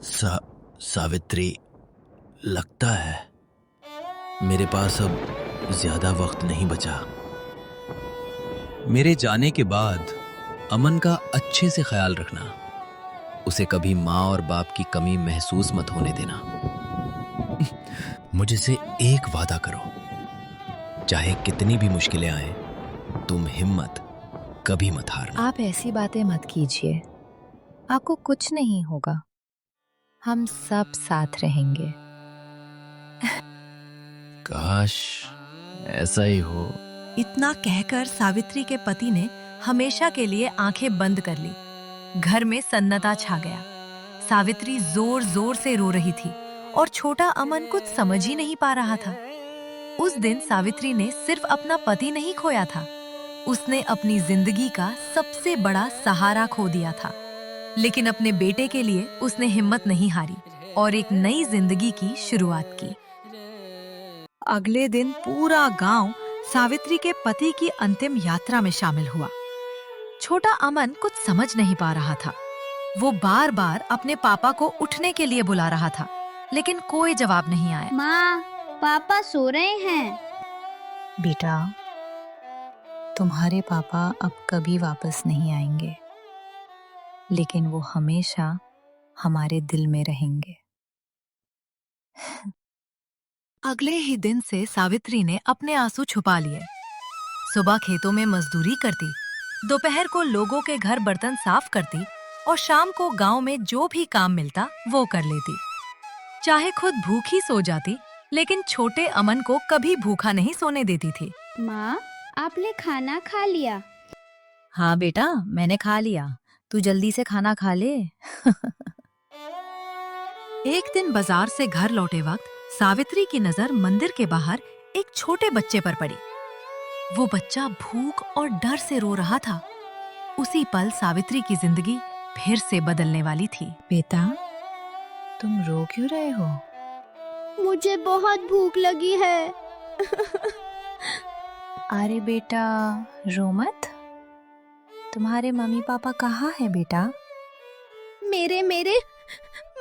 सा सावित्री, लगता है मेरे पास अब ज्यादा वक्त नहीं बचा। मेरे जाने के बाद अमन का अच्छे से ख्याल रखना। उसे कभी माँ और बाप की कमी महसूस मत होने देना। मुझसे एक वादा करो, चाहे कितनी भी मुश्किलें आए, तुम हिम्मत कभी मत हारना। आप ऐसी बातें मत कीजिए, आपको कुछ नहीं होगा। हम सब साथ रहेंगे। काश ऐसा ही हो। इतना कहकर सावित्री के पति ने हमेशा के लिए आंखें बंद कर ली। घर में सन्नाटा छा गया। सावित्री जोर जोर से रो रही थी और छोटा अमन कुछ समझ ही नहीं पा रहा था। उस दिन सावित्री ने सिर्फ अपना पति नहीं खोया था, उसने अपनी जिंदगी का सबसे बड़ा सहारा खो दिया था। लेकिन अपने बेटे के लिए उसने हिम्मत नहीं हारी और एक नई जिंदगी की शुरुआत की। अगले दिन पूरा गांव सावित्री के पति की अंतिम यात्रा में शामिल हुआ। छोटा अमन कुछ समझ नहीं पा रहा था। वो बार बार अपने पापा को उठने के लिए बुला रहा था, लेकिन कोई जवाब नहीं आया। माँ, पापा सो रहे हैं। बेटा, तुम्हारे पापा अब कभी वापस नहीं आएंगे, लेकिन वो हमेशा हमारे दिल में रहेंगे। अगले ही दिन से सावित्री ने अपने आंसू छुपा लिए। सुबह खेतों में मजदूरी करती, दोपहर को लोगों के घर बर्तन साफ करती और शाम को गांव में जो भी काम मिलता वो कर लेती। चाहे खुद भूखी सो जाती, लेकिन छोटे अमन को कभी भूखा नहीं सोने देती थी। माँ, आपने खाना खा लिया? हाँ बेटा, मैंने खा लिया। तू जल्दी से खाना खा ले। एक दिन बाजार से घर लौटे वक्त सावित्री की नजर मंदिर के बाहर एक छोटे बच्चे पर पड़ी। वो बच्चा भूख और डर से रो रहा था। उसी पल सावित्री की जिंदगी फिर से बदलने वाली थी। बेटा, तुम रो क्यों रहे हो? मुझे बहुत भूख लगी है। अरे बेटा, रो मत। तुम्हारे मम्मी पापा कहाँ हैं बेटा? मेरे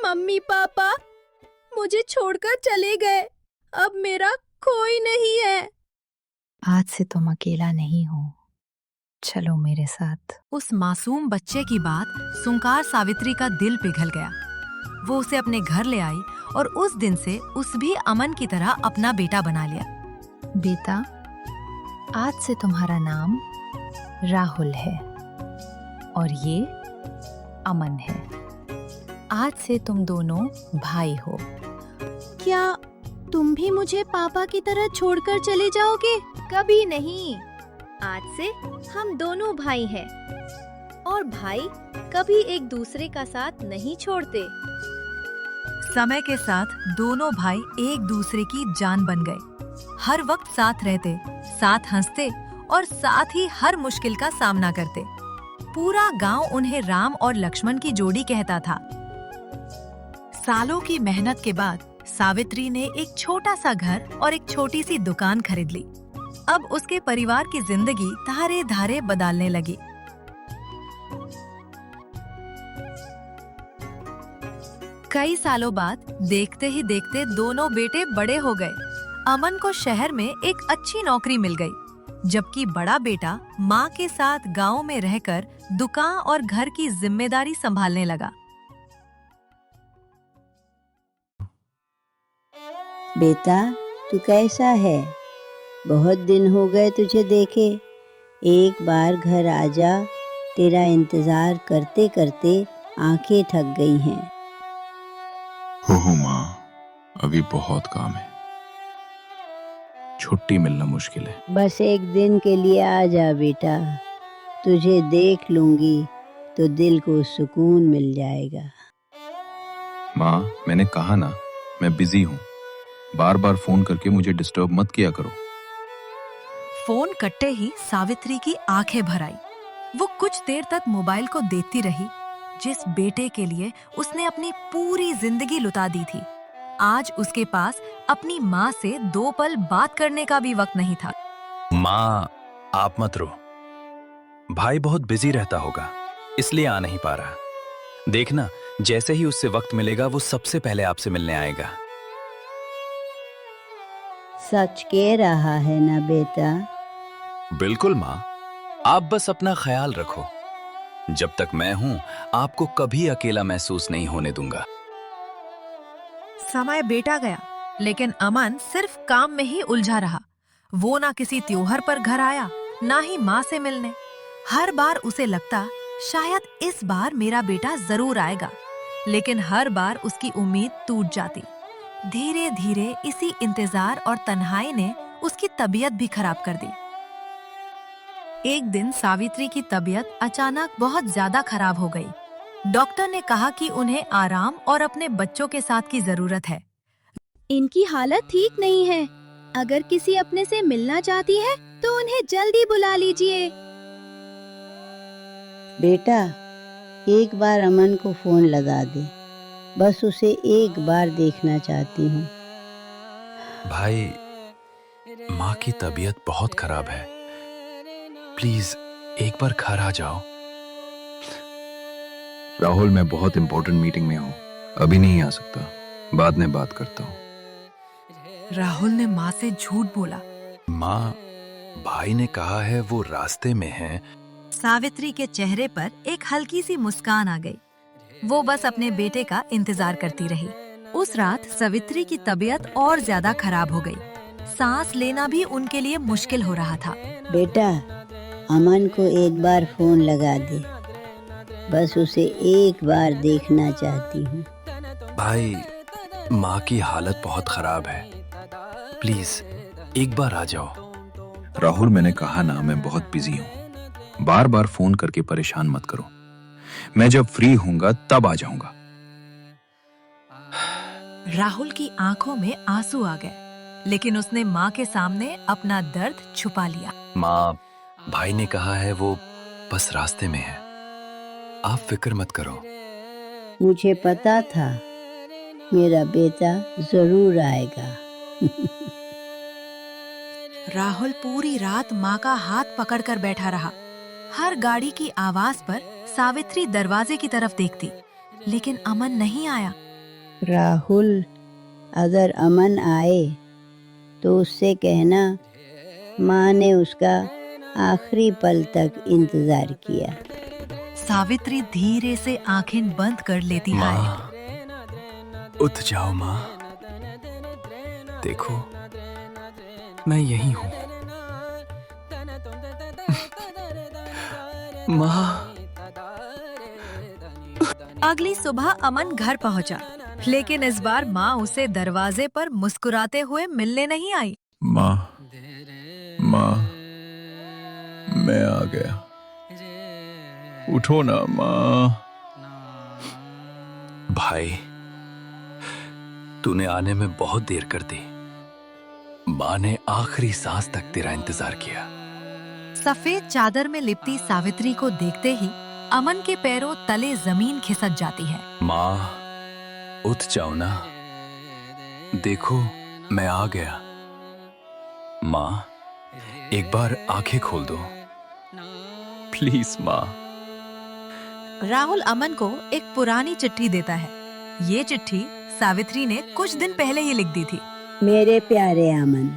मम्मी पापा मुझे छोड़कर चले गए। अब मेरा कोई नहीं है। आज से तुम अकेला नहीं हो। चलो मेरे साथ। उस मासूम बच्चे की बात सुनकर सावित्री का दिल पिघल गया। वो उसे अपने घर ले आई और उस दिन से उस भी अमन की तरह अपना बेटा बना लिया। बेटा, आज से तुम्हारा नाम राहुल है और ये अमन है। आज से तुम दोनों भाई हो। क्या तुम भी मुझे पापा की तरह छोड़कर चले जाओगे? कभी नहीं। आज से हम दोनों भाई हैं और भाई कभी एक दूसरे का साथ नहीं छोड़ते। समय के साथ दोनों भाई एक दूसरे की जान बन गए। हर वक्त साथ रहते, साथ हंसते और साथ ही हर मुश्किल का सामना करते। पूरा गांव उन्हें राम और लक्ष्मण की जोड़ी कहता था। सालों की मेहनत के बाद सावित्री ने एक छोटा सा घर और एक छोटी सी दुकान खरीद ली। अब उसके परिवार की जिंदगी धारे धारे बदलने लगी। कई सालों बाद देखते ही देखते दोनों बेटे बड़े हो गए। अमन को शहर में एक अच्छी नौकरी मिल गई, जबकि बड़ा बेटा माँ के साथ गांव में रहकर दुकान और घर की जिम्मेदारी संभालने लगा। बेटा, तू कैसा है? बहुत दिन हो गए तुझे देखे। एक बार घर आजा, तेरा इंतजार करते करते आंखें थक गई हैं। हो माँ, अभी बहुत काम है, छुट्टी मिलना मुश्किल है। बस एक दिन के लिए आ जा बेटा, तुझे देख लूंगी तो दिल को सुकून मिल जाएगा। माँ, मैंने कहा ना, मैं बिजी हूँ। बार बार फोन करके मुझे डिस्टर्ब मत किया करो। फोन कटते ही सावित्री की आंखें भर आई। वो कुछ देर तक मोबाइल को देखती रही, जिस बेटे के लिए उसने अपनी पूरी जिंदगी लुटा दी थी। आज उसके पास अपनी माँ से 2 पल बात करने का भी वक्त नहीं था। माँ, आप मत रो। भाई बहुत बिजी रहता होगा, इसलिए आ नहीं पा रहा। देखना, जैसे ही उससे वक्त मिलेगा वो सबसे पहले आपसे मिलने आएगा। सच कह रहा है ना बेटा? बिल्कुल माँ, आप बस अपना ख्याल रखो। जब तक मैं हूं आपको कभी अकेला महसूस नहीं होने दूंगा। समय बीता गया, लेकिन अमन सिर्फ काम में ही उलझा रहा। वो ना किसी त्योहार पर घर आया, ना ही माँ से मिलने। हर बार उसे लगता शायद इस बार मेरा बेटा जरूर आएगा, लेकिन हर बार उसकी उम्मीद टूट जाती। धीरे धीरे इसी इंतजार और तन्हाई ने उसकी तबीयत भी खराब कर दी। एक दिन सावित्री की तबीयत अचानक बहुत ज्यादा खराब हो गई। डॉक्टर ने कहा कि उन्हें आराम और अपने बच्चों के साथ की जरूरत है। इनकी हालत ठीक नहीं है। अगर किसी अपने से मिलना चाहती है तो उन्हें जल्दी बुला लीजिए। बेटा, एक बार अमन को फोन लगा दे। बस उसे एक बार देखना चाहती हूँ। भाई, माँ की तबीयत बहुत खराब है। प्लीज एक बार घर आ जाओ। राहुल, मैं बहुत इंपॉर्टेंट मीटिंग में हूँ, अभी नहीं आ सकता, बाद में बात करता हूँ। राहुल ने माँ से झूठ बोला। माँ, भाई ने कहा है वो रास्ते में है। सावित्री के चेहरे पर एक हल्की सी मुस्कान आ गई। वो बस अपने बेटे का इंतजार करती रही। उस रात सावित्री की तबीयत और ज्यादा खराब हो गई। सांस लेना भी उनके लिए मुश्किल हो रहा था। बेटा, अमन को एक बार फोन लगा दे। बस उसे एक बार देखना चाहती हूँ। भाई, माँ की हालत बहुत खराब है, प्लीज एक बार आ जाओ। राहुल, मैंने कहा ना, मैं बहुत बिजी हूँ, बार बार फोन करके परेशान मत करो। मैं जब फ्री होऊंगा तब आ जाऊंगा। राहुल की आंखों में आंसू आ गए, लेकिन उसने माँ के सामने अपना दर्द छुपा लिया। माँ, भाई ने कहा है वो बस रास्ते में है, आप फिक्र मत करो। मुझे पता था मेरा बेटा जरूर आएगा। राहुल पूरी रात माँ का हाथ पकड़कर बैठा रहा। हर गाड़ी की आवाज पर सावित्री दरवाजे की तरफ देखती, लेकिन अमन नहीं आया। राहुल, अगर अमन आए तो उससे कहना माँ ने उसका आखिरी पल तक इंतजार किया। सावित्री धीरे से आंखें बंद कर लेती है। माँ, उठ जाओ माँ, देखो मैं यही हूँ। माँ। अगली सुबह अमन घर पहुंचा, लेकिन इस बार माँ उसे दरवाजे पर मुस्कुराते हुए मिलने नहीं आई। माँ, माँ, मैं आ गया, उठो ना माँ। भाई, तूने आने में बहुत देर कर दी। माँ ने आखिरी सांस तक तेरा इंतजार किया। सफेद चादर में लिपटी सावित्री को देखते ही अमन के पैरों तले जमीन खिसक जाती है। माँ, उठ जाओ ना, देखो मैं आ गया। माँ, एक बार आंखें खोल दो, प्लीज माँ। राहुल अमन को एक पुरानी चिट्ठी देता है। ये चिट्ठी सावित्री ने कुछ दिन पहले ही लिख दी थी। मेरे प्यारे अमन,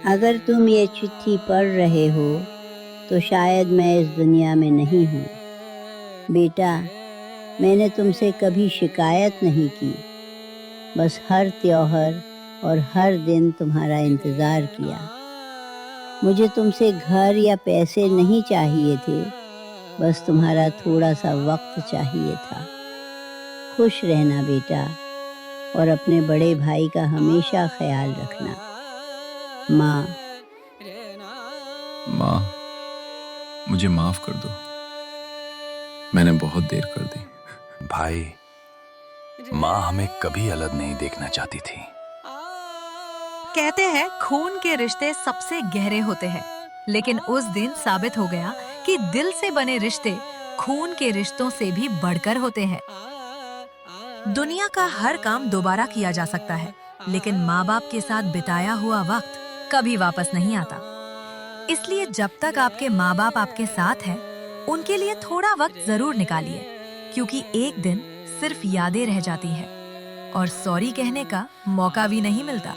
अगर तुम ये चिट्ठी पढ़ रहे हो तो शायद मैं इस दुनिया में नहीं हूँ। बेटा, मैंने तुमसे कभी शिकायत नहीं की, बस हर त्योहार और हर दिन तुम्हारा इंतज़ार किया। मुझे तुमसे घर या पैसे नहीं चाहिए थे, बस तुम्हारा थोड़ा सा वक्त चाहिए था। खुश रहना बेटा, और अपने बड़े भाई का हमेशा ख्याल रखना। माँ। माँ, मुझे माफ कर दो, मैंने बहुत देर कर दी। भाई, माँ हमें कभी अलग नहीं देखना चाहती थी। कहते हैं खून के रिश्ते सबसे गहरे होते हैं, लेकिन उस दिन साबित हो गया कि दिल से बने रिश्ते खून के रिश्तों से भी बढ़कर होते हैं। दुनिया का हर काम दोबारा किया जा सकता है, लेकिन माँ बाप के साथ बिताया हुआ वक्त कभी वापस नहीं आता। इसलिए जब तक आपके माँ बाप आपके साथ हैं, उनके लिए थोड़ा वक्त जरूर निकालिए, क्योंकि एक दिन सिर्फ यादें रह जाती हैं और सॉरी कहने का मौका भी नहीं मिलता।